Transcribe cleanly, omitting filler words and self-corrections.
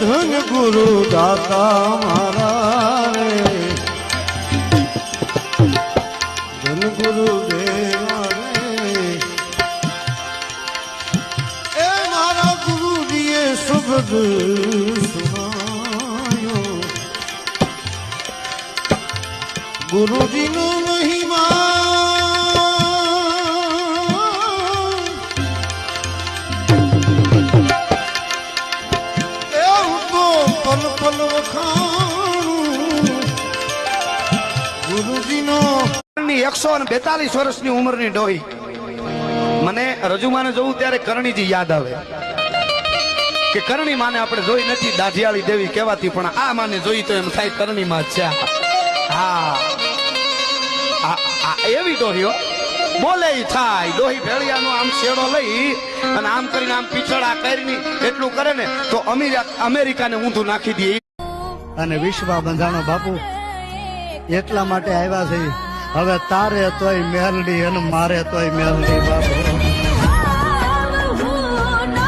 ધન ગુરુ દાતા મારા રે ધન ગુરુ દેવા રે એ મારા ગુરુજીએ શબ્દ સુનાયો ગુરુજીનો મહિમા પલ પલ વખાણું ગુરુજીનો 142 વર્ષની ઉંમરની ડોહી મને રજુમાને જોઉં ત્યારે કરણીજી યાદ આવે કે કરણી માને આપણે જોઈ નથી દાઢિયાળી દેવી કહેવાતી પણ આ માને જોઈ તો એમ થાય કરણી માં છે હા એવી ડોહીઓ બોલે થાય ડોહી ભેળિયાનો આમ શેડો લઈ અને આમ કરીને આમ પીછડા કરીને એટલું કરે ને તો અમેરિકાને ઊંધું નાખી દે અને વિશ્વા બંધાણો બાપુ એટલા માટે આવ્યા છે હવે તારે તોય મેલડી અને મારે તોય મેલડી બાપુ